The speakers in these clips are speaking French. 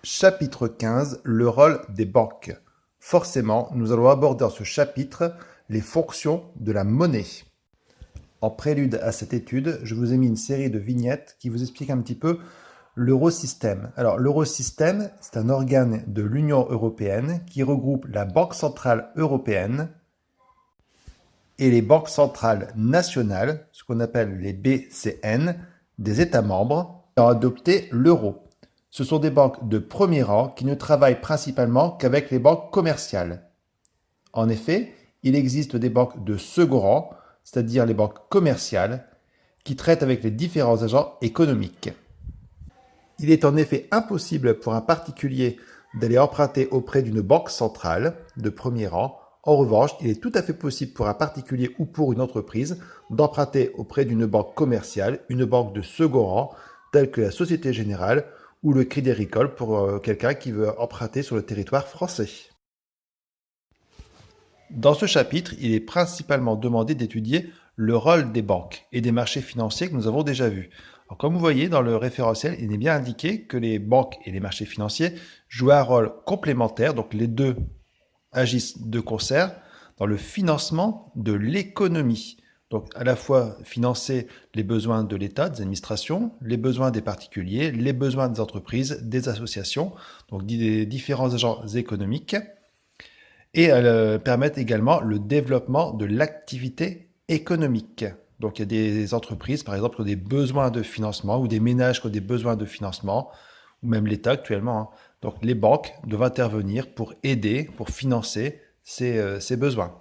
Chapitre 15. Le rôle des banques. Forcément, nous allons aborder dans ce chapitre les fonctions de la monnaie. En prélude à cette étude, je vous ai mis une série de vignettes qui vous expliquent un petit peu l'eurosystème. Alors, l'eurosystème, c'est un organe de l'Union européenne qui regroupe la Banque centrale européenne et les banques centrales nationales, ce qu'on appelle les BCN, des États membres, qui ont adopté l'euro. Ce sont des banques de premier rang qui ne travaillent principalement qu'avec les banques commerciales. En effet, il existe des banques de second rang, c'est-à-dire les banques commerciales, qui traitent avec les différents agents économiques. Il est en effet impossible pour un particulier d'aller emprunter auprès d'une banque centrale de premier rang. En revanche, il est tout à fait possible pour un particulier ou pour une entreprise d'emprunter auprès d'une banque commerciale, une banque de second rang, telle que la Société Générale ou le Crédit Agricole pour quelqu'un qui veut emprunter sur le territoire français. Dans ce chapitre, il est principalement demandé d'étudier le rôle des banques et des marchés financiers que nous avons déjà vus. Alors, comme vous voyez dans le référentiel, il est bien indiqué que les banques et les marchés financiers jouent un rôle complémentaire, donc les deux agissent de concert dans le financement de l'économie. Donc à la fois financer les besoins de l'État, des administrations, les besoins des particuliers, les besoins des entreprises, des associations, donc des différents agents économiques, et elles permettent également le développement de l'activité économique. Donc il y a des entreprises, par exemple, qui ont des besoins de financement, ou des ménages qui ont des besoins de financement, ou même l'État actuellement. Donc les banques doivent intervenir pour aider, pour financer ces besoins.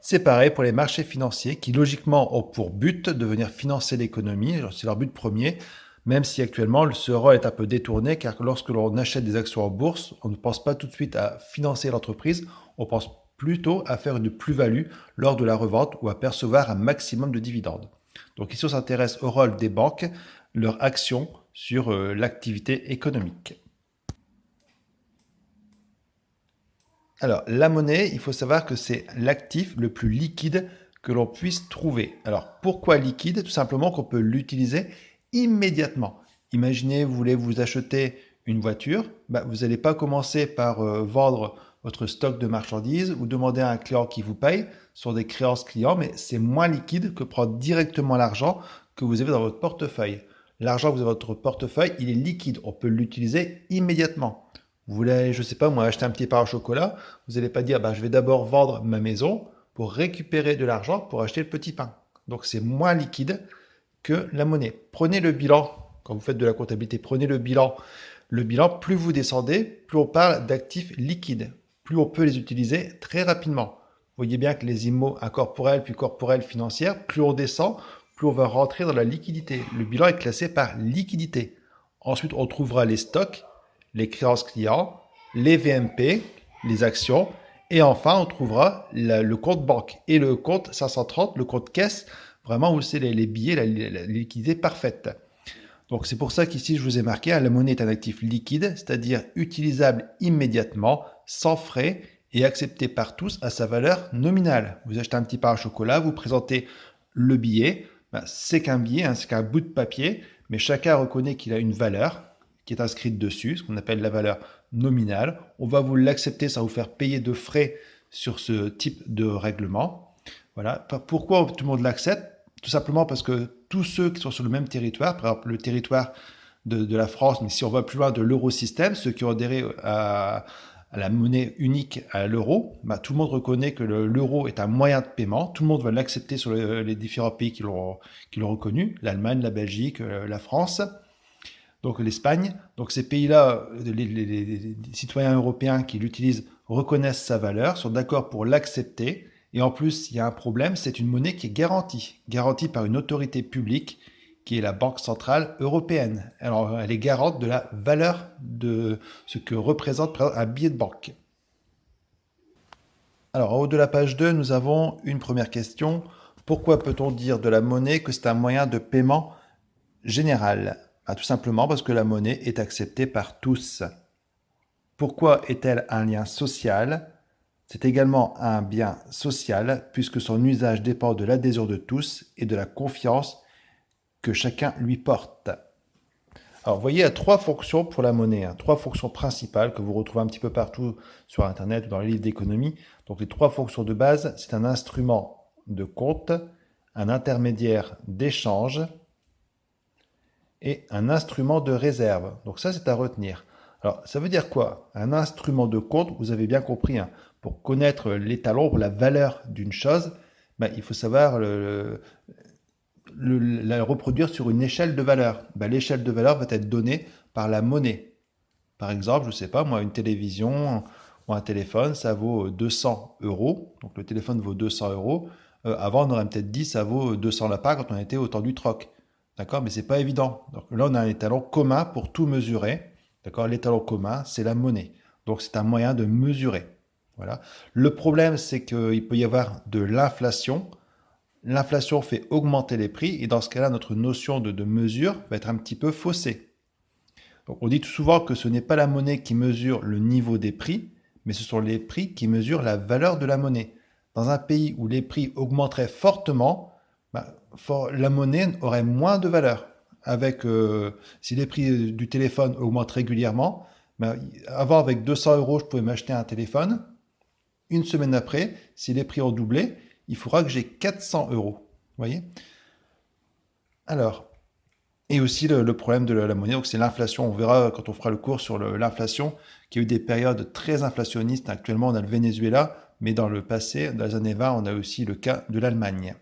C'est pareil pour les marchés financiers qui logiquement ont pour but de venir financer l'économie, c'est leur but premier, même si actuellement ce rôle est un peu détourné car lorsque l'on achète des actions en bourse, on ne pense pas tout de suite à financer l'entreprise, on pense plutôt à faire une plus-value lors de la revente ou à percevoir un maximum de dividendes. Donc ici on s'intéresse au rôle des banques, leur action sur l'activité économique. Alors, la monnaie, il faut savoir que c'est l'actif le plus liquide que l'on puisse trouver. Alors, pourquoi liquide? Tout simplement qu'on peut l'utiliser immédiatement. Imaginez, vous voulez vous acheter une voiture, vous n'allez pas commencer par vendre votre stock de marchandises ou demander à un client qui vous paye sur des créances clients, mais c'est moins liquide que prendre directement l'argent que vous avez dans votre portefeuille. L'argent que vous avez dans votre portefeuille, il est liquide, on peut l'utiliser immédiatement. Vous voulez, je ne sais pas moi, acheter un petit pain au chocolat, vous n'allez pas dire je vais d'abord vendre ma maison pour récupérer de l'argent pour acheter le petit pain. Donc c'est moins liquide que la monnaie. Prenez le bilan, quand vous faites de la comptabilité, prenez le bilan. Le bilan, plus vous descendez, plus on parle d'actifs liquides, plus on peut les utiliser très rapidement. Vous voyez bien que les IMO incorporels puis corporels financières, plus on descend, plus on va rentrer dans la liquidité. Le bilan est classé par liquidité. Ensuite, on trouvera les stocks, les créances clients, les VMP, les actions, et enfin on trouvera le compte banque et le compte 530, le compte caisse, vraiment où c'est les billets, la liquidité parfaite. Donc c'est pour ça qu'ici je vous ai marqué, la monnaie est un actif liquide, c'est-à-dire utilisable immédiatement, sans frais et accepté par tous à sa valeur nominale. Vous achetez un petit pain au chocolat, vous présentez le billet, c'est qu'un billet, c'est qu'un bout de papier, mais chacun reconnaît qu'il a une valeur qui est inscrite dessus, ce qu'on appelle la valeur nominale. On va vous l'accepter sans vous faire payer de frais sur ce type de règlement. Voilà. Pourquoi tout le monde l'accepte? Tout simplement parce que tous ceux qui sont sur le même territoire, par exemple le territoire de la France, mais si on va plus loin de l'eurosystème, ceux qui ont adhéré à la monnaie unique, à l'euro, tout le monde reconnaît que l'euro est un moyen de paiement. Tout le monde va l'accepter sur les différents pays qui l'ont reconnu, l'Allemagne, la Belgique, la France, donc l'Espagne. Donc ces pays-là, les citoyens européens qui l'utilisent reconnaissent sa valeur, sont d'accord pour l'accepter. Et en plus, il y a un problème, c'est une monnaie qui est garantie par une autorité publique qui est la Banque centrale européenne. Alors, elle est garante de la valeur de ce que représente un billet de banque. Alors, en haut de la page 2, nous avons une première question. Pourquoi peut-on dire de la monnaie que c'est un moyen de paiement général? Tout simplement parce que la monnaie est acceptée par tous. Pourquoi est-elle un lien social? C'est également un bien social puisque son usage dépend de l'adhésion de tous et de la confiance que chacun lui porte. Alors, vous voyez, il y a trois fonctions pour la monnaie, hein, trois fonctions principales que vous retrouvez un petit peu partout sur Internet ou dans les livres d'économie. Donc, les trois fonctions de base, c'est un instrument de compte, un intermédiaire d'échange et un instrument de réserve. Donc, ça, c'est à retenir. Alors, ça veut dire quoi? Un instrument de compte, vous avez bien compris, hein, pour connaître l'étalon, ou la valeur d'une chose, ben, il faut savoir la reproduire sur une échelle de valeur. Ben, l'échelle de valeur va être donnée par la monnaie. Par exemple, je ne sais pas, moi, une télévision ou un téléphone, ça vaut 200 euros. Donc le téléphone vaut 200 euros. Avant, on aurait peut-être dit ça vaut 200 lapins quand on était au temps du troc. D'accord? Mais c'est pas évident. Donc là, on a un étalon commun pour tout mesurer. D'accord? L'étalon commun, c'est la monnaie. Donc c'est un moyen de mesurer. Voilà. Le problème, c'est qu'il peut y avoir de l'inflation. L'inflation fait augmenter les prix et dans ce cas-là, notre notion de mesure va être un petit peu faussée. Donc, on dit tout souvent que ce n'est pas la monnaie qui mesure le niveau des prix, mais ce sont les prix qui mesurent la valeur de la monnaie. Dans un pays où les prix augmenteraient fortement, la monnaie aurait moins de valeur. Si les prix du téléphone augmentent régulièrement, avant avec 200 euros, je pouvais m'acheter un téléphone. Une semaine après, si les prix ont doublé, il faudra que j'ai 400 euros. Vous voyez? Alors, et aussi le problème de la monnaie, donc c'est l'inflation. On verra quand on fera le cours sur l'inflation, qu'il y a eu des périodes très inflationnistes. Actuellement, on a le Venezuela, mais dans le passé, dans les années 20, on a aussi le cas de l'Allemagne.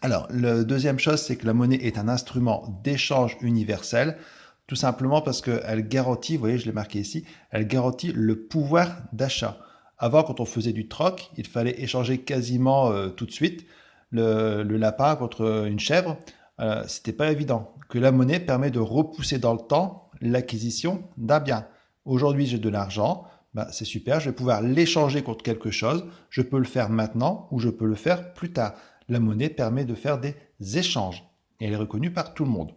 Alors, la deuxième chose, c'est que la monnaie est un instrument d'échange universel, tout simplement parce qu'elle garantit, vous voyez, je l'ai marqué ici, elle garantit le pouvoir d'achat. Avant, quand on faisait du troc, il fallait échanger quasiment tout de suite le lapin contre une chèvre. C'était pas évident. Que la monnaie permet de repousser dans le temps l'acquisition d'un bien. Aujourd'hui, j'ai de l'argent, c'est super, je vais pouvoir l'échanger contre quelque chose. Je peux le faire maintenant ou je peux le faire plus tard. La monnaie permet de faire des échanges et elle est reconnue par tout le monde.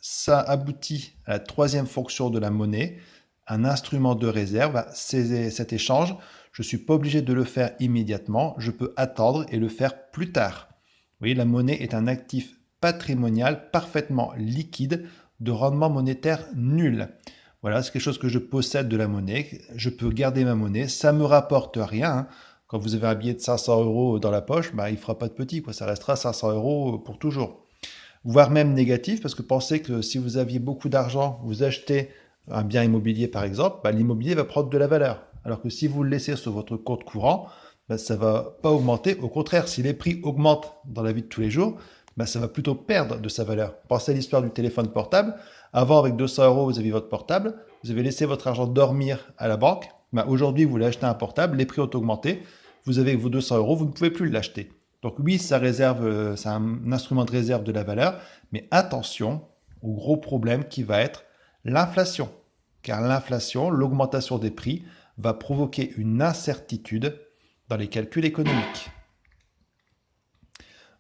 Ça aboutit à la troisième fonction de la monnaie, un instrument de réserve. Cet échange, je ne suis pas obligé de le faire immédiatement, je peux attendre et le faire plus tard. Vous voyez, la monnaie est un actif patrimonial parfaitement liquide de rendement monétaire nul. Voilà, c'est quelque chose que je possède de la monnaie, je peux garder ma monnaie, ça ne me rapporte rien. Hein. Quand vous avez un billet de 500 euros dans la poche, il ne fera pas de petit, quoi. Ça restera 500 euros pour toujours. Voire même négatif, parce que pensez que si vous aviez beaucoup d'argent, vous achetez un bien immobilier par exemple, l'immobilier va prendre de la valeur. Alors que si vous le laissez sur votre compte courant, ça ne va pas augmenter. Au contraire, si les prix augmentent dans la vie de tous les jours, ça va plutôt perdre de sa valeur. Pensez à l'histoire du téléphone portable. Avant, avec 200 euros, vous aviez votre portable. Vous avez laissé votre argent dormir à la banque. Aujourd'hui, vous voulez acheter un portable. Les prix ont augmenté. Vous avez vos 200 euros, vous ne pouvez plus l'acheter. Donc oui, ça réserve, c'est un instrument de réserve de la valeur. Mais attention au gros problème qui va être l'inflation. Car l'inflation, l'augmentation des prix, va provoquer une incertitude dans les calculs économiques.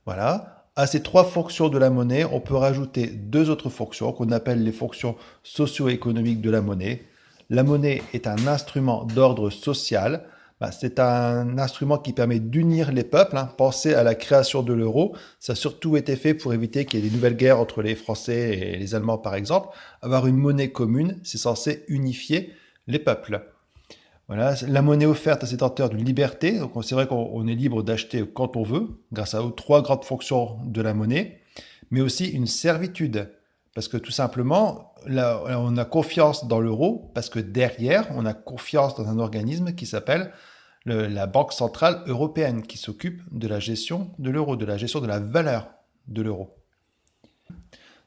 Voilà. À ces trois fonctions de la monnaie, on peut rajouter deux autres fonctions qu'on appelle les fonctions socio-économiques de la monnaie. La monnaie est un instrument d'ordre social. C'est un instrument qui permet d'unir les peuples. Pensez à la création de l'euro. Ça a surtout été fait pour éviter qu'il y ait des nouvelles guerres entre les Français et les Allemands, par exemple. Avoir une monnaie commune, c'est censé unifier les peuples. Voilà, la monnaie offerte à ces détenteurs d'une liberté. Donc c'est vrai qu'on est libre d'acheter quand on veut, grâce aux trois grandes fonctions de la monnaie, mais aussi une servitude. Parce que tout simplement, là, on a confiance dans l'euro, parce que derrière, on a confiance dans un organisme qui s'appelle la Banque Centrale Européenne, qui s'occupe de la gestion de l'euro, de la gestion de la valeur de l'euro.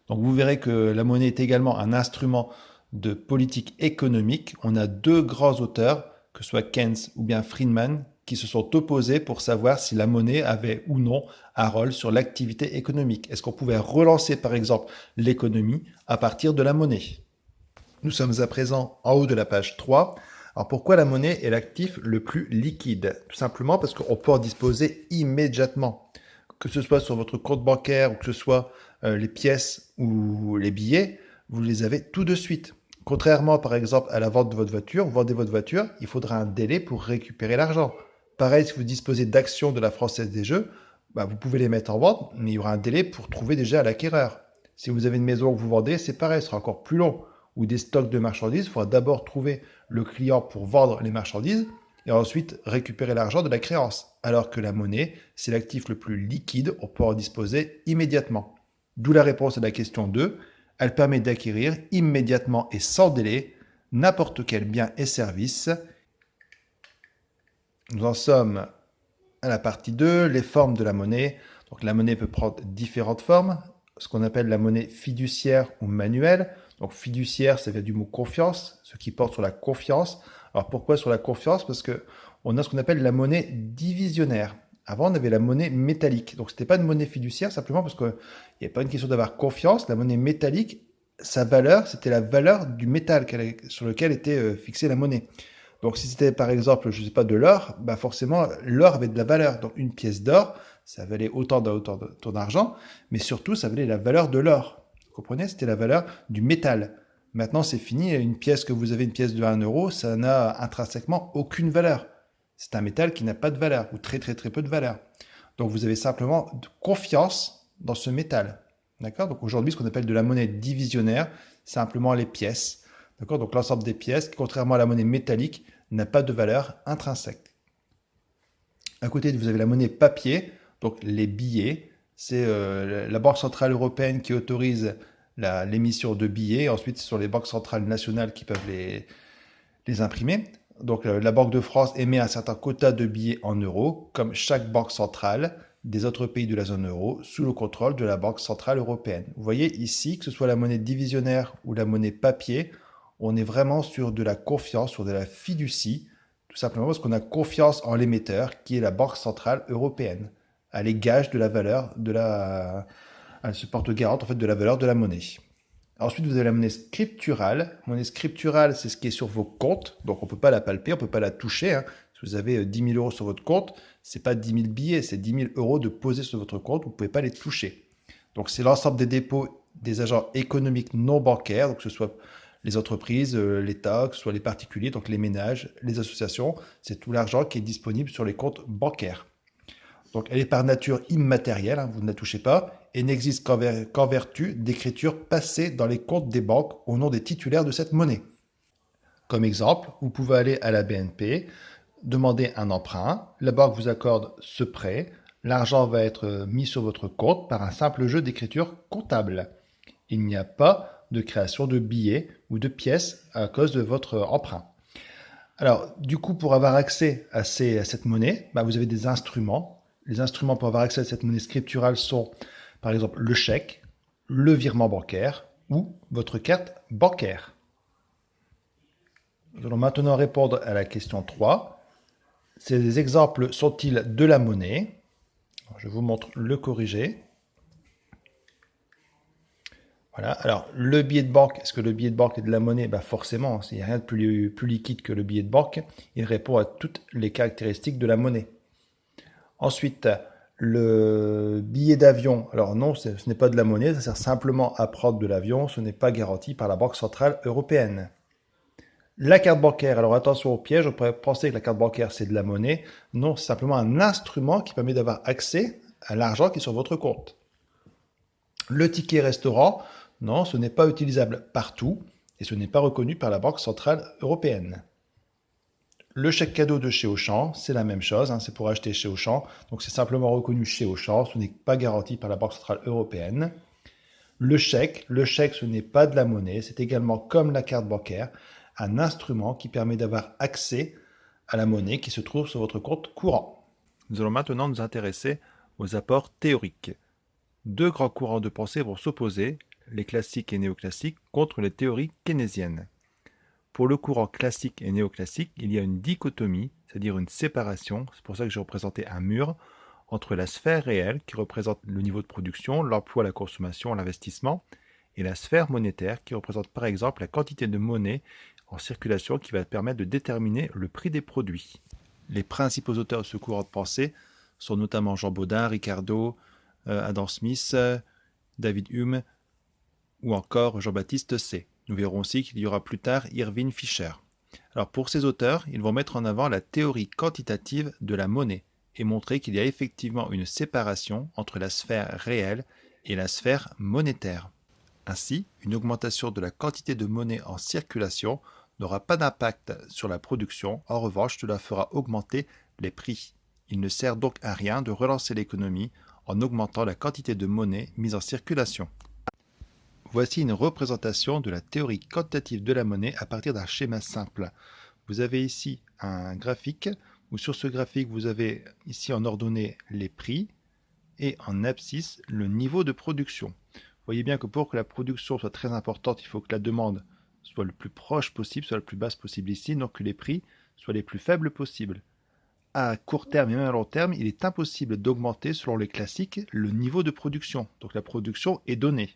Donc vous verrez que la monnaie est également un instrument de politique économique. On a deux grands auteurs, que ce soit Keynes ou bien Friedman, qui se sont opposés pour savoir si la monnaie avait ou non un rôle sur l'activité économique. Est-ce qu'on pouvait relancer par exemple l'économie à partir de la monnaie? Nous sommes à présent en haut de la page 3. Alors pourquoi la monnaie est l'actif le plus liquide? Tout simplement parce qu'on peut en disposer immédiatement. Que ce soit sur votre compte bancaire ou que ce soit les pièces ou les billets, vous les avez tout de suite. Contrairement, par exemple, à la vente de votre voiture, vous vendez votre voiture, il faudra un délai pour récupérer l'argent. Pareil, si vous disposez d'actions de la Française des Jeux, vous pouvez les mettre en vente, mais il y aura un délai pour trouver déjà l'acquéreur. Si vous avez une maison que vous vendez, c'est pareil, ce sera encore plus long. Ou des stocks de marchandises, il faudra d'abord trouver le client pour vendre les marchandises et ensuite récupérer l'argent de la créance. Alors que la monnaie, c'est l'actif le plus liquide, on peut en disposer immédiatement. D'où la réponse à la question 2. Elle permet d'acquérir immédiatement et sans délai n'importe quel bien et service. Nous en sommes à la partie 2, les formes de la monnaie. Donc la monnaie peut prendre différentes formes, ce qu'on appelle la monnaie fiduciaire ou manuelle. Donc fiduciaire, ça vient du mot confiance, ce qui porte sur la confiance. Alors pourquoi sur la confiance? Parce que on a ce qu'on appelle la monnaie divisionnaire. Avant, on avait la monnaie métallique. Donc, ce n'était pas une monnaie fiduciaire, simplement parce qu'il n'y avait pas une question d'avoir confiance. La monnaie métallique, sa valeur, c'était la valeur du métal sur lequel était fixée la monnaie. Donc, si c'était par exemple, je ne sais pas, de l'or, bah forcément, l'or avait de la valeur. Donc, une pièce d'or, ça valait autant d'argent, mais surtout, ça valait la valeur de l'or. Vous comprenez? C'était la valeur du métal. Maintenant, c'est fini. Une pièce que vous avez, une pièce de 1 euro, ça n'a intrinsèquement aucune valeur. C'est un métal qui n'a pas de valeur, ou très très très peu de valeur. Donc vous avez simplement de confiance dans ce métal. D'accord? Donc aujourd'hui, ce qu'on appelle de la monnaie divisionnaire, c'est simplement les pièces. D'accord? Donc l'ensemble des pièces, qui, contrairement à la monnaie métallique, n'a pas de valeur intrinsèque. À côté, vous avez la monnaie papier, donc les billets. C'est la Banque Centrale Européenne qui autorise l'émission de billets. Ensuite, ce sont les banques centrales nationales qui peuvent les imprimer. Donc la Banque de France émet un certain quota de billets en euros, comme chaque banque centrale des autres pays de la zone euro, sous le contrôle de la Banque Centrale Européenne. Vous voyez ici, que ce soit la monnaie divisionnaire ou la monnaie papier, on est vraiment sur de la confiance, sur de la fiducie, tout simplement parce qu'on a confiance en l'émetteur, qui est la Banque Centrale Européenne. Elle est gage de la valeur elle se porte garante en fait de la valeur de la monnaie. Ensuite, vous avez la monnaie scripturale. La monnaie scripturale, c'est ce qui est sur vos comptes. Donc, on ne peut pas la palper, on ne peut pas la toucher. Si vous avez 10 000 euros sur votre compte, ce n'est pas 10 000 billets, c'est 10 000 euros de posés sur votre compte. Vous ne pouvez pas les toucher. Donc, c'est l'ensemble des dépôts des agents économiques non bancaires, donc que ce soit les entreprises, l'État, que ce soit les particuliers, donc les ménages, les associations. C'est tout l'argent qui est disponible sur les comptes bancaires. Donc, elle est par nature immatérielle, vous ne la touchez pas, et n'existe qu'en vertu d'écritures passées dans les comptes des banques au nom des titulaires de cette monnaie. Comme exemple, vous pouvez aller à la BNP, demander un emprunt, la banque vous accorde ce prêt, l'argent va être mis sur votre compte par un simple jeu d'écriture comptable. Il n'y a pas de création de billets ou de pièces à cause de votre emprunt. Alors, du coup, pour avoir accès à cette monnaie, vous avez des instruments. Les instruments pour avoir accès à cette monnaie scripturale sont, par exemple, le chèque, le virement bancaire ou votre carte bancaire. Nous allons maintenant répondre à la question 3. Ces exemples sont-ils de la monnaie? Je vous montre le corrigé. Voilà. Alors, le billet de banque, est-ce que le billet de banque est de la monnaie? Forcément, il n'y a rien de plus liquide que le billet de banque. Il répond à toutes les caractéristiques de la monnaie. Ensuite, le billet d'avion. Alors non, ce n'est pas de la monnaie, ça sert simplement à prendre de l'avion. Ce n'est pas garanti par la Banque Centrale Européenne. La carte bancaire. Alors attention au piège, on pourrait penser que la carte bancaire, c'est de la monnaie. Non, c'est simplement un instrument qui permet d'avoir accès à l'argent qui est sur votre compte. Le ticket restaurant. Non, ce n'est pas utilisable partout et ce n'est pas reconnu par la Banque Centrale Européenne. Le chèque cadeau de chez Auchan, c'est la même chose, c'est pour acheter chez Auchan, donc c'est simplement reconnu chez Auchan, ce n'est pas garanti par la Banque Centrale Européenne. Le chèque, ce n'est pas de la monnaie, c'est également comme la carte bancaire, un instrument qui permet d'avoir accès à la monnaie qui se trouve sur votre compte courant. Nous allons maintenant nous intéresser aux apports théoriques. Deux grands courants de pensée vont s'opposer, les classiques et néoclassiques, contre les théories keynésiennes. Pour le courant classique et néoclassique, il y a une dichotomie, c'est-à-dire une séparation, c'est pour ça que j'ai représenté un mur, entre la sphère réelle, qui représente le niveau de production, l'emploi, la consommation, l'investissement, et la sphère monétaire, qui représente par exemple la quantité de monnaie en circulation qui va permettre de déterminer le prix des produits. Les principaux auteurs de ce courant de pensée sont notamment Jean Bodin, Ricardo, Adam Smith, David Hume ou encore Jean-Baptiste Say. Nous verrons aussi qu'il y aura plus tard Irving Fisher. Alors pour ces auteurs, ils vont mettre en avant la théorie quantitative de la monnaie et montrer qu'il y a effectivement une séparation entre la sphère réelle et la sphère monétaire. Ainsi, une augmentation de la quantité de monnaie en circulation n'aura pas d'impact sur la production. En revanche, cela fera augmenter les prix. Il ne sert donc à rien de relancer l'économie en augmentant la quantité de monnaie mise en circulation. Voici une représentation de la théorie quantitative de la monnaie à partir d'un schéma simple. Vous avez ici un graphique où sur ce graphique vous avez ici en ordonnée les prix et en abscisse le niveau de production. Vous voyez bien que pour que la production soit très importante, il faut que la demande soit le plus proche possible, soit la plus basse possible ici, donc que les prix soient les plus faibles possibles. À court terme et même à long terme, il est impossible d'augmenter, selon les classiques, le niveau de production. Donc la production est donnée.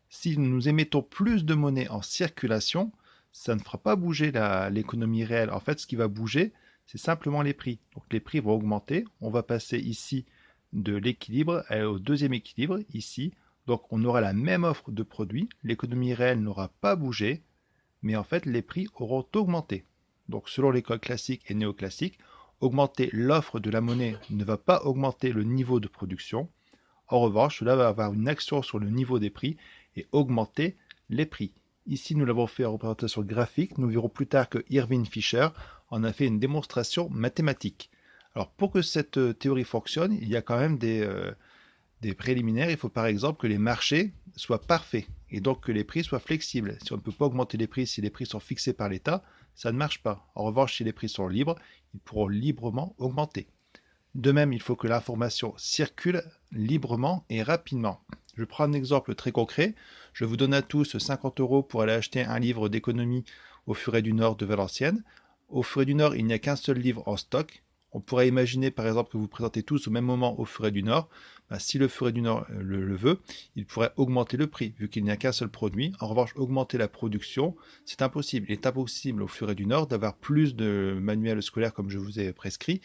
Si nous émettons plus de monnaie en circulation, ça ne fera pas bouger l'économie réelle. En fait, ce qui va bouger, c'est simplement les prix. Donc les prix vont augmenter. On va passer ici de l'équilibre au deuxième équilibre, ici. Donc on aura la même offre de produits. L'économie réelle n'aura pas bougé, mais en fait, les prix auront augmenté. Donc selon l'école classique et néoclassique, augmenter l'offre de la monnaie ne va pas augmenter le niveau de production. En revanche, cela va avoir une action sur le niveau des prix et augmenter les prix. Ici, nous l'avons fait en représentation graphique. Nous verrons plus tard que Irving Fisher en a fait une démonstration mathématique. Alors, pour que cette théorie fonctionne, il y a quand même des préliminaires. Il faut par exemple que les marchés soient parfaits et donc que les prix soient flexibles. Si on ne peut pas augmenter les prix si les prix sont fixés par l'État, ça ne marche pas. En revanche, si les prix sont libres, ils pourront librement augmenter. De même, il faut que l'information circule librement et rapidement. Je prends un exemple très concret. Je vous donne à tous 50 € pour aller acheter un livre d'économie au Furet du Nord de Valenciennes. Au Furet du Nord, il n'y a qu'un seul livre en stock. On pourrait imaginer par exemple que vous présentez tous au même moment au Furet du Nord. Si le Furet du Nord le veut, il pourrait augmenter le prix vu qu'il n'y a qu'un seul produit. En revanche, augmenter la production, c'est impossible. Il est impossible au Furet du Nord d'avoir plus de manuels scolaires comme je vous ai prescrit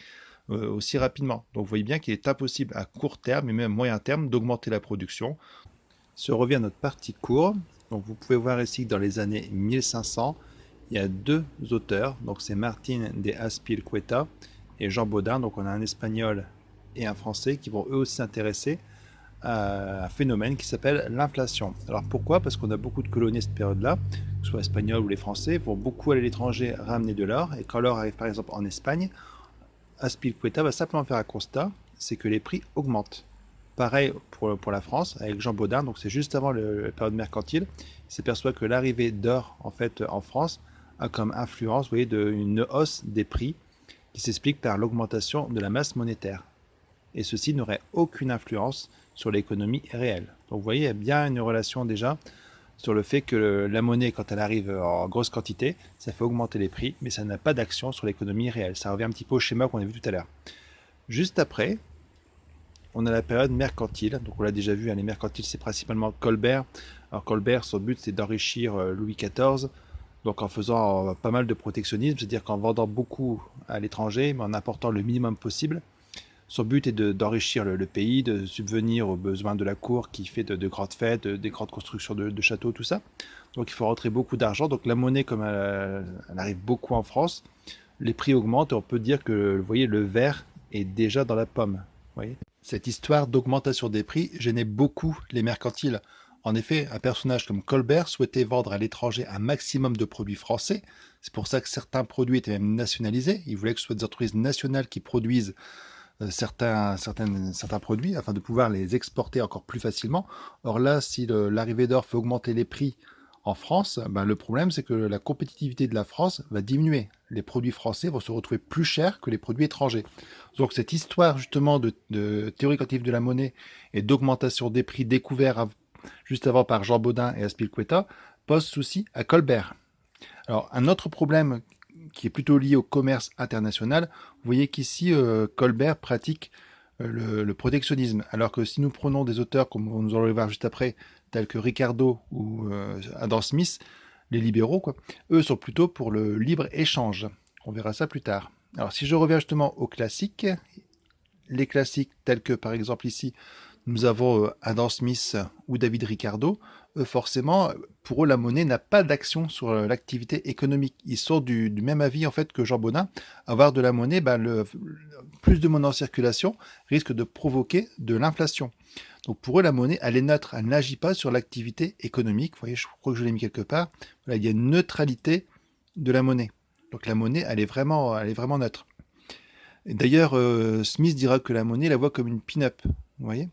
aussi rapidement. Donc vous voyez bien qu'il est impossible à court terme et même moyen terme d'augmenter la production. Si on revient à notre partie cours, donc vous pouvez voir ici que dans les années 1500, il y a deux auteurs, donc c'est Martín de Azpilicueta et Jean Bodin, donc on a un espagnol et un français qui vont eux aussi s'intéresser à un phénomène qui s'appelle l'inflation. Alors pourquoi? Parce qu'on a beaucoup de colonies à cette période-là, que ce soit espagnols ou les Français, vont beaucoup aller à l'étranger ramener de l'or, et quand l'or arrive par exemple en Espagne, Azpilicueta va simplement faire un constat, c'est que les prix augmentent. Pareil pour la France, avec Jean Bodin, donc c'est juste avant la période mercantile, il s'aperçoit que l'arrivée d'or en fait en France a comme influence, vous voyez, une hausse des prix qui s'explique par l'augmentation de la masse monétaire. Et ceci n'aurait aucune influence sur l'économie réelle. Donc vous voyez, il y a bien une relation déjà sur le fait que la monnaie, quand elle arrive en grosse quantité, ça fait augmenter les prix, mais ça n'a pas d'action sur l'économie réelle. Ça revient un petit peu au schéma qu'on a vu tout à l'heure. Juste après, on a la période mercantile. Donc on l'a déjà vu, les mercantiles, c'est principalement Colbert. Alors Colbert, son but, c'est d'enrichir Louis XIV, donc en faisant pas mal de protectionnisme, c'est-à-dire qu'en vendant beaucoup à l'étranger, mais en apportant le minimum possible. Son but est d'enrichir le pays, de subvenir aux besoins de la cour qui fait de grandes fêtes, des grandes constructions de châteaux, tout ça. Donc il faut rentrer beaucoup d'argent. Donc la monnaie, comme elle arrive beaucoup en France, les prix augmentent et on peut dire que vous voyez, le verre est déjà dans la pomme. Vous voyez, cette histoire d'augmentation des prix gênait beaucoup les mercantiles. En effet, un personnage comme Colbert souhaitait vendre à l'étranger un maximum de produits français. C'est pour ça que certains produits étaient même nationalisés. Il voulait que ce soit des entreprises nationales qui produisent certains produits afin de pouvoir les exporter encore plus facilement. Or là, si l'arrivée d'or fait augmenter les prix en France, le problème c'est que la compétitivité de la France va diminuer. Les produits français vont se retrouver plus chers que les produits étrangers. Donc cette histoire justement de théorie quantitative de la monnaie et d'augmentation des prix découvert juste avant par Jean Bodin et Azpilicueta pose souci à Colbert. Alors un autre problème qui est plutôt lié au commerce international, vous voyez qu'ici, Colbert pratique le protectionnisme, alors que si nous prenons des auteurs, comme nous allons le voir juste après, tels que Ricardo ou Adam Smith, les libéraux, quoi, eux sont plutôt pour le libre-échange. On verra ça plus tard. Alors si je reviens justement aux classiques, les classiques tels que par exemple ici, nous avons Adam Smith ou David Ricardo, forcément, pour eux, la monnaie n'a pas d'action sur l'activité économique. Ils sont du même avis en fait que Jean Bodin. Avoir de la monnaie, plus de monnaie en circulation risque de provoquer de l'inflation. Donc pour eux, la monnaie, elle est neutre, elle n'agit pas sur l'activité économique. Vous voyez, je crois que je l'ai mis quelque part. Voilà, il y a une neutralité de la monnaie. Donc la monnaie, elle est vraiment neutre. Et d'ailleurs, Smith dira que la monnaie la voit comme une pin-up. Vous voyez?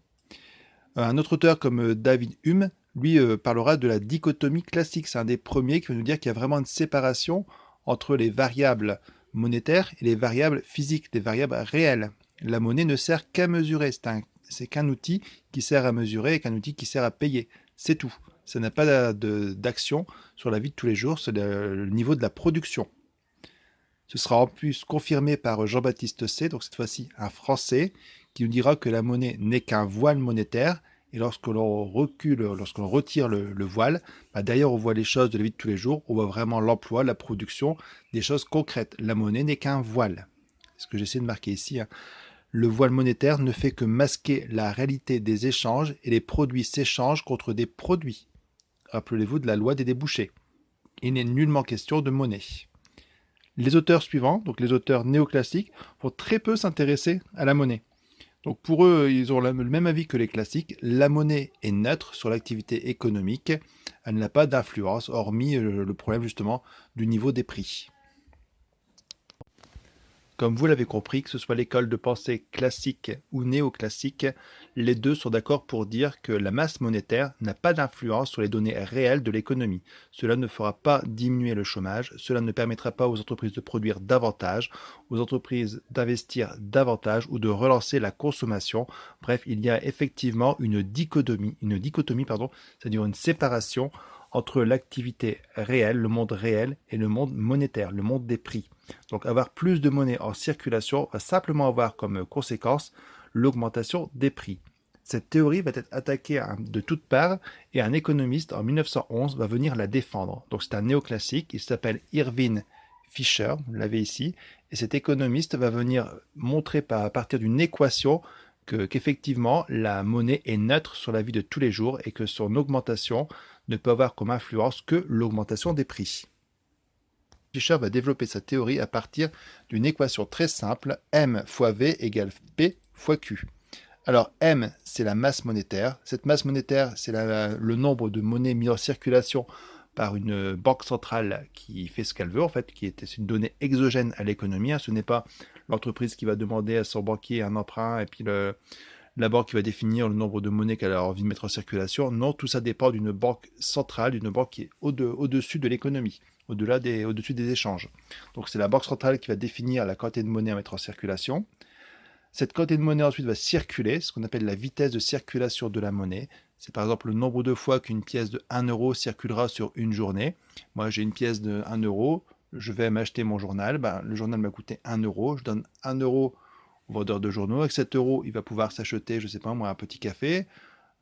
Un autre auteur comme David Hume, lui, parlera de la dichotomie classique. C'est un des premiers qui va nous dire qu'il y a vraiment une séparation entre les variables monétaires et les variables physiques, les variables réelles. La monnaie ne sert qu'à mesurer. C'est qu'un outil qui sert à mesurer et qu'un outil qui sert à payer. C'est tout. Ça n'a pas d'action sur la vie de tous les jours, c'est le niveau de la production. Ce sera en plus confirmé par Jean-Baptiste C, donc cette fois-ci un Français, qui nous dira que la monnaie n'est qu'un voile monétaire. Et lorsque l'on recule, lorsque l'on retire le voile, derrière on voit les choses de la vie de tous les jours, on voit vraiment l'emploi, la production, des choses concrètes. La monnaie n'est qu'un voile. C'est ce que j'essaie de marquer ici. Le voile monétaire ne fait que masquer la réalité des échanges et les produits s'échangent contre des produits. Rappelez-vous de la loi des débouchés. Il n'est nullement question de monnaie. Les auteurs suivants, donc les auteurs néoclassiques, vont très peu s'intéresser à la monnaie. Donc pour eux, ils ont le même avis que les classiques. La monnaie est neutre sur l'activité économique. Elle n'a pas d'influence, hormis le problème justement du niveau des prix. Comme vous l'avez compris, que ce soit l'école de pensée classique ou néoclassique, les deux sont d'accord pour dire que la masse monétaire n'a pas d'influence sur les données réelles de l'économie. Cela ne fera pas diminuer le chômage, cela ne permettra pas aux entreprises de produire davantage, aux entreprises d'investir davantage ou de relancer la consommation. Bref, il y a effectivement une dichotomie, c'est-à-dire une séparation entre l'activité réelle, le monde réel, et le monde monétaire, le monde des prix. Donc avoir plus de monnaie en circulation va simplement avoir comme conséquence l'augmentation des prix. Cette théorie va être attaquée de toutes parts et un économiste en 1911 va venir la défendre. Donc c'est un néoclassique, il s'appelle Irving Fisher, vous l'avez ici, et cet économiste va venir montrer à partir d'une équation qu'effectivement la monnaie est neutre sur la vie de tous les jours et que son augmentation ne peut avoir comme influence que l'augmentation des prix. Fisher va développer sa théorie à partir d'une équation très simple, M fois V égale P fois Q. Alors M, c'est la masse monétaire. Cette masse monétaire, c'est le nombre de monnaies mises en circulation par une banque centrale qui fait ce qu'elle veut, en fait, c'est une donnée exogène à l'économie. Ce n'est pas l'entreprise qui va demander à son banquier un emprunt et puis la banque qui va définir le nombre de monnaies qu'elle a envie de mettre en circulation. Non, tout ça dépend d'une banque centrale, d'une banque qui est au-dessus de l'économie, au-dessus des échanges. Donc c'est la banque centrale qui va définir la quantité de monnaie à mettre en circulation. Cette quantité de monnaie ensuite va circuler, ce qu'on appelle la vitesse de circulation de la monnaie. C'est par exemple le nombre de fois qu'une pièce de 1 euro circulera sur une journée. Moi j'ai une pièce de 1 euro, je vais m'acheter mon journal, le journal m'a coûté 1 euro, je donne 1 euro au vendeur de journaux. Avec 7 euros, il va pouvoir s'acheter, je ne sais pas moi, un petit café.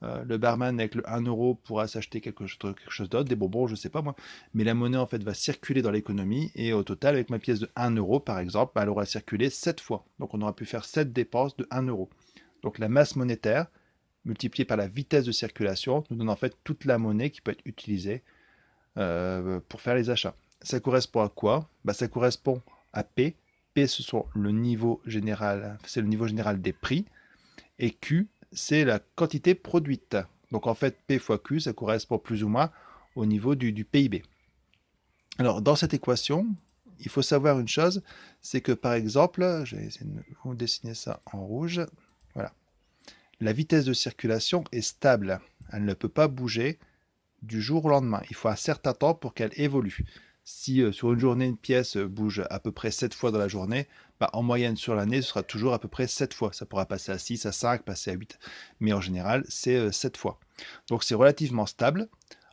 Le barman avec le 1 euro pourra s'acheter quelque chose d'autre, des bonbons, je ne sais pas moi. Mais la monnaie en fait va circuler dans l'économie et au total, avec ma pièce de 1 euro par exemple, elle aura circulé 7 fois. Donc on aura pu faire 7 dépenses de 1 euro. Donc la masse monétaire multipliée par la vitesse de circulation nous donne en fait toute la monnaie qui peut être utilisée pour faire les achats. Ça correspond à quoi? Ça correspond à P. P, c'est le niveau général des prix. Et Q, c'est la quantité produite. Donc en fait, P fois Q, ça correspond plus ou moins au niveau du PIB. Alors dans cette équation, il faut savoir une chose, c'est que par exemple, je vais essayer de vous dessiner ça en rouge. Voilà. La vitesse de circulation est stable. Elle ne peut pas bouger du jour au lendemain. Il faut un certain temps pour qu'elle évolue. Si sur une journée, une pièce bouge à peu près 7 fois dans la journée, en moyenne sur l'année, ce sera toujours à peu près 7 fois. Ça pourra passer à 6, à 5, passer à 8. Mais en général, c'est 7 fois. Donc c'est relativement stable.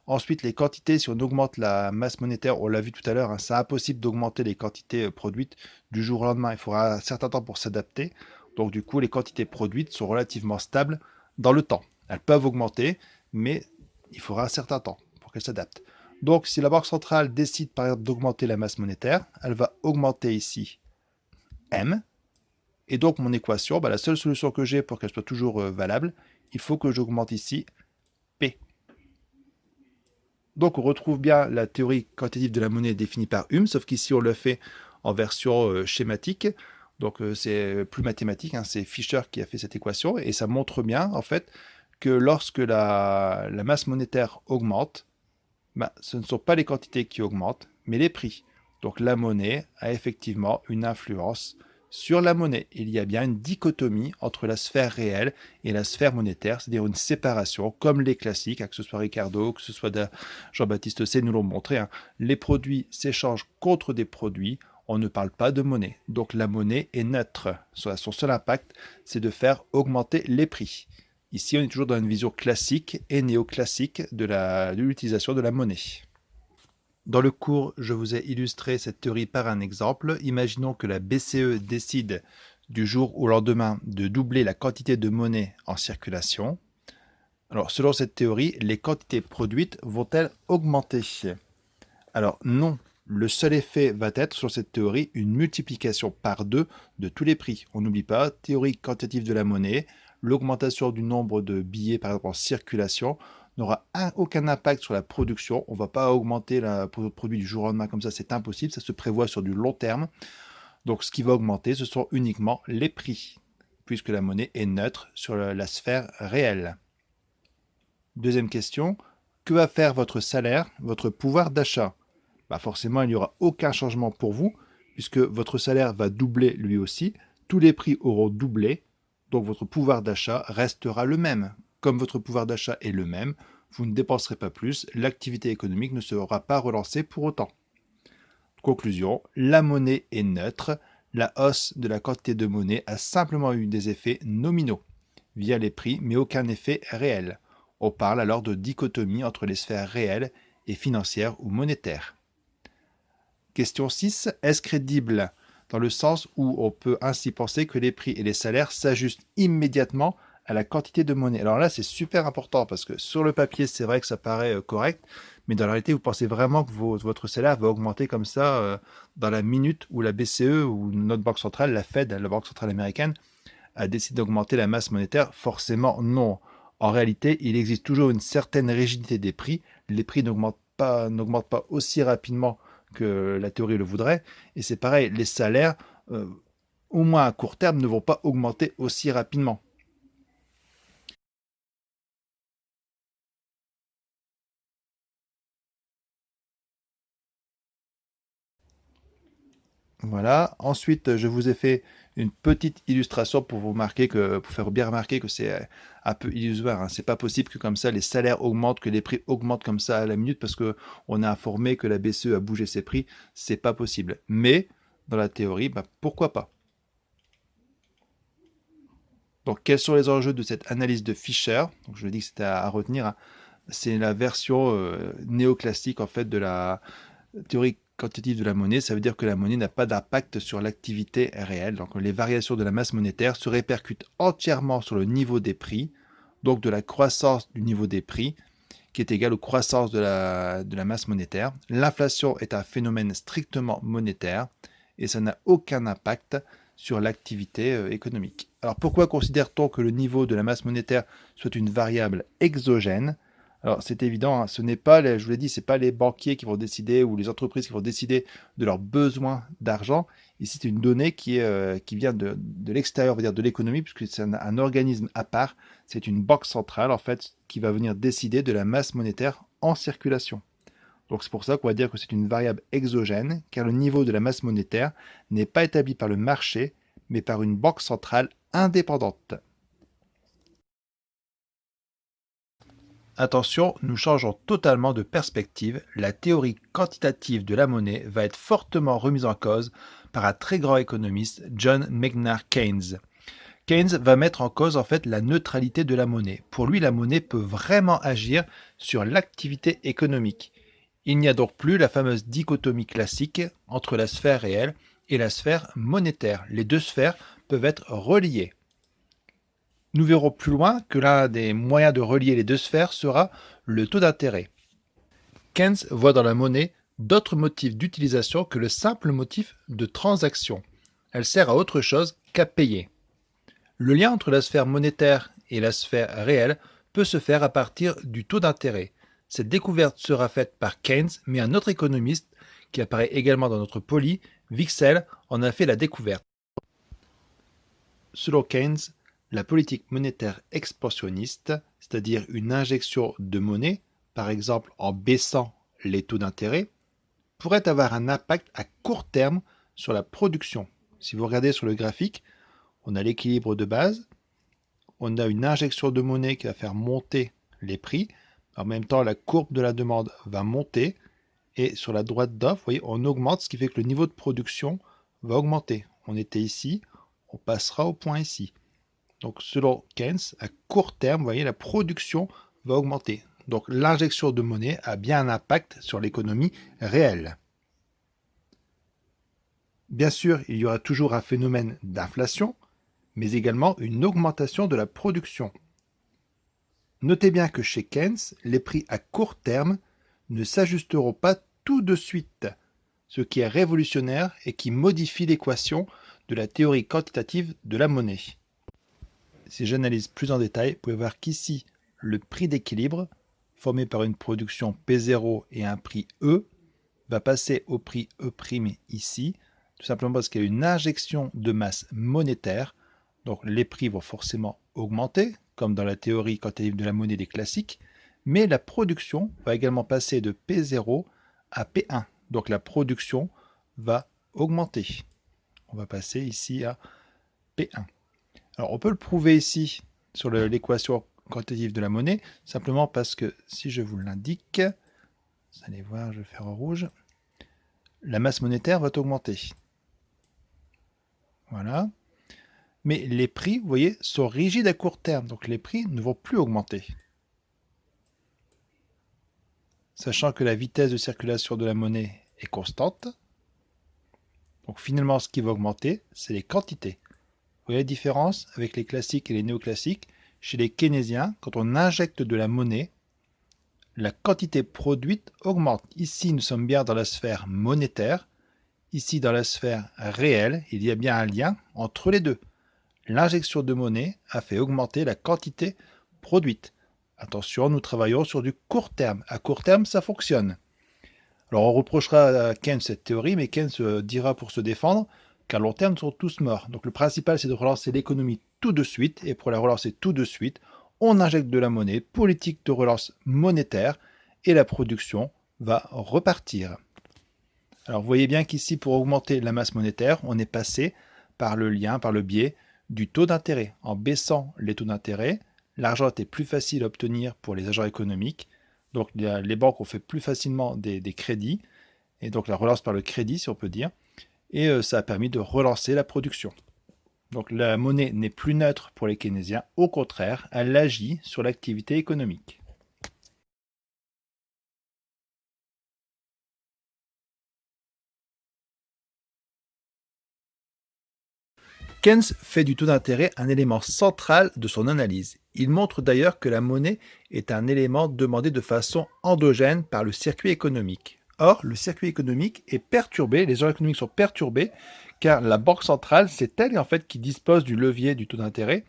Ensuite, les quantités, si on augmente la masse monétaire, on l'a vu tout à l'heure, c'est impossible d'augmenter les quantités produites du jour au lendemain. Il faudra un certain temps pour s'adapter. Donc du coup, les quantités produites sont relativement stables dans le temps. Elles peuvent augmenter, mais il faudra un certain temps pour qu'elles s'adaptent. Donc, si la banque centrale décide par exemple d'augmenter la masse monétaire, elle va augmenter ici M. Et donc, mon équation, la seule solution que j'ai pour qu'elle soit toujours valable, il faut que j'augmente ici P. Donc, on retrouve bien la théorie quantitative de la monnaie définie par Hume, sauf qu'ici, on le fait en version schématique. Donc, c'est plus mathématique, c'est Fisher qui a fait cette équation, et ça montre bien, en fait, que lorsque la masse monétaire augmente, ce ne sont pas les quantités qui augmentent, mais les prix. Donc la monnaie a effectivement une influence sur la monnaie. Il y a bien une dichotomie entre la sphère réelle et la sphère monétaire, c'est-à-dire une séparation, comme les classiques, que ce soit Ricardo, que ce soit Jean-Baptiste C, nous l'ont montré. Les produits s'échangent contre des produits, on ne parle pas de monnaie. Donc la monnaie est neutre. Son seul impact, c'est de faire augmenter les prix. Ici, on est toujours dans une vision classique et néoclassique de l'utilisation de la monnaie. Dans le cours, je vous ai illustré cette théorie par un exemple. Imaginons que la BCE décide du jour au lendemain de doubler la quantité de monnaie en circulation. Alors, selon cette théorie, les quantités produites vont-elles augmenter? Alors non, le seul effet va être, sur cette théorie, une multiplication par 2 de tous les prix. On n'oublie pas, théorie quantitative de la monnaie, l'augmentation du nombre de billets, par exemple en circulation, n'aura aucun impact sur la production. On ne va pas augmenter le produit du jour au lendemain comme ça, c'est impossible, ça se prévoit sur du long terme. Donc ce qui va augmenter, ce sont uniquement les prix, puisque la monnaie est neutre sur la sphère réelle. Deuxième question, que va faire votre salaire, votre pouvoir d'achat? Forcément, il n'y aura aucun changement pour vous, puisque votre salaire va doubler lui aussi, tous les prix auront doublé, donc votre pouvoir d'achat restera le même. Comme votre pouvoir d'achat est le même, vous ne dépenserez pas plus, l'activité économique ne sera pas relancée pour autant. Conclusion, la monnaie est neutre, la hausse de la quantité de monnaie a simplement eu des effets nominaux via les prix, mais aucun effet réel. On parle alors de dichotomie entre les sphères réelles et financières ou monétaires. Question 6. Est-ce crédible dans le sens où on peut ainsi penser que les prix et les salaires s'ajustent immédiatement à la quantité de monnaie? Alors là, c'est super important parce que sur le papier, c'est vrai que ça paraît correct, mais dans la réalité, vous pensez vraiment que votre salaire va augmenter comme ça dans la minute où la BCE ou notre banque centrale, la Fed, la banque centrale américaine, a décidé d'augmenter la masse monétaire? Forcément, non. En réalité, il existe toujours une certaine rigidité des prix. Les prix n'augmentent pas aussi rapidement que la théorie le voudrait. Et c'est pareil, les salaires, au moins à court terme, ne vont pas augmenter aussi rapidement. Voilà. Ensuite, je vous ai fait une petite illustration pour faire bien remarquer que c'est un peu illusoire. Hein. C'est pas possible que comme ça les salaires augmentent, que les prix augmentent comme ça à la minute parce que on a informé que la BCE a bougé ses prix. C'est pas possible. Mais dans la théorie, pourquoi pas? Donc, quels sont les enjeux de cette analyse de Fisher? Donc, je dis que c'était à retenir. Hein. C'est la version néoclassique en fait de la théorie quantitative de la monnaie. Ça veut dire que la monnaie n'a pas d'impact sur l'activité réelle. Donc les variations de la masse monétaire se répercutent entièrement sur le niveau des prix, donc de la croissance du niveau des prix, qui est égale aux croissances de la masse monétaire. L'inflation est un phénomène strictement monétaire et ça n'a aucun impact sur l'activité économique. Alors pourquoi considère-t-on que le niveau de la masse monétaire soit une variable exogène? Alors c'est évident, hein, ce n'est pas, je vous l'ai dit, ce n'est pas les banquiers qui vont décider ou les entreprises qui vont décider de leurs besoins d'argent. Ici, c'est une donnée qui vient de l'extérieur, on va dire de l'économie, puisque c'est un organisme à part. C'est une banque centrale, en fait, qui va venir décider de la masse monétaire en circulation. Donc c'est pour ça qu'on va dire que c'est une variable exogène, car le niveau de la masse monétaire n'est pas établi par le marché, mais par une banque centrale indépendante. Attention, nous changeons totalement de perspective. La théorie quantitative de la monnaie va être fortement remise en cause par un très grand économiste, John Maynard Keynes. Keynes va mettre en cause en fait la neutralité de la monnaie. Pour lui, la monnaie peut vraiment agir sur l'activité économique. Il n'y a donc plus la fameuse dichotomie classique entre la sphère réelle et la sphère monétaire. Les deux sphères peuvent être reliées. Nous verrons plus loin que l'un des moyens de relier les deux sphères sera le taux d'intérêt. Keynes voit dans la monnaie d'autres motifs d'utilisation que le simple motif de transaction. Elle sert à autre chose qu'à payer. Le lien entre la sphère monétaire et la sphère réelle peut se faire à partir du taux d'intérêt. Cette découverte sera faite par Keynes, mais un autre économiste, qui apparaît également dans notre poly, Wicksell, en a fait la découverte. Selon Keynes, la politique monétaire expansionniste c'est-à-dire une injection de monnaie, par exemple en baissant les taux d'intérêt, pourrait avoir un impact à court terme sur la production. Si vous regardez sur le graphique, on a l'équilibre de base, on a une injection de monnaie qui va faire monter les prix. En même temps, la courbe de la demande va monter. Et sur la droite d'offre, vous voyez, on augmente, ce qui fait que le niveau de production va augmenter. On était ici, on passera au point ici. Donc selon Keynes, à court terme, vous voyez, la production va augmenter. Donc l'injection de monnaie a bien un impact sur l'économie réelle. Bien sûr, il y aura toujours un phénomène d'inflation, mais également une augmentation de la production. Notez bien que chez Keynes, les prix à court terme ne s'ajusteront pas tout de suite, ce qui est révolutionnaire et qui modifie l'équation de la théorie quantitative de la monnaie. Si j'analyse plus en détail, vous pouvez voir qu'ici, le prix d'équilibre, formé par une production P0 et un prix E, va passer au prix E' ici, tout simplement parce qu'il y a une injection de masse monétaire, donc les prix vont forcément augmenter, comme dans la théorie quantitative de la monnaie des classiques, mais la production va également passer de P0 à P1, donc la production va augmenter. On va passer ici à P1. Alors on peut le prouver ici sur l'équation quantitative de la monnaie, simplement parce que si je vous l'indique, vous allez voir, je vais faire en rouge, la masse monétaire va augmenter. Voilà. Mais les prix, vous voyez, sont rigides à court terme, donc les prix ne vont plus augmenter. Sachant que la vitesse de circulation de la monnaie est constante. Donc finalement, ce qui va augmenter, c'est les quantités. Vous voyez la différence avec les classiques et les néoclassiques? Chez les keynésiens, quand on injecte de la monnaie, la quantité produite augmente. Ici, nous sommes bien dans la sphère monétaire. Ici, dans la sphère réelle, il y a bien un lien entre les deux. L'injection de monnaie a fait augmenter la quantité produite. Attention, nous travaillons sur du court terme. À court terme, ça fonctionne. Alors, on reprochera à Keynes cette théorie, mais Keynes dira pour se défendre qu'à long terme, nous sommes tous morts. Donc, le principal, c'est de relancer l'économie tout de suite. Et pour la relancer tout de suite, on injecte de la monnaie, politique de relance monétaire, et la production va repartir. Alors, vous voyez bien qu'ici, pour augmenter la masse monétaire, on est passé par le lien, par le biais du taux d'intérêt. En baissant les taux d'intérêt, l'argent était plus facile à obtenir pour les agents économiques. Donc les banques ont fait plus facilement des crédits, et donc la relance par le crédit, si on peut dire, et ça a permis de relancer la production. Donc la monnaie n'est plus neutre pour les keynésiens, au contraire, elle agit sur l'activité économique. Keynes fait du taux d'intérêt un élément central de son analyse. Il montre d'ailleurs que la monnaie est un élément demandé de façon endogène par le circuit économique. Or, le circuit économique est perturbé, les agents économiques sont perturbés, car la banque centrale, c'est elle en fait qui dispose du levier du taux d'intérêt.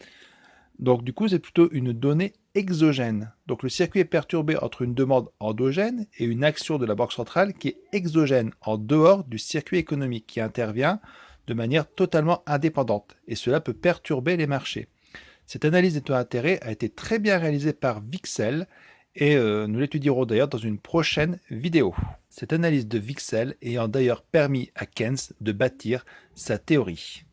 Donc du coup, c'est plutôt une donnée exogène. Donc le circuit est perturbé entre une demande endogène et une action de la banque centrale qui est exogène, en dehors du circuit économique, qui intervient de manière totalement indépendante. Et cela peut perturber les marchés. Cette analyse des taux d'intérêt a été très bien réalisée par Wicksell et nous l'étudierons d'ailleurs dans une prochaine vidéo. Cette analyse de Wicksell ayant d'ailleurs permis à Keynes de bâtir sa théorie.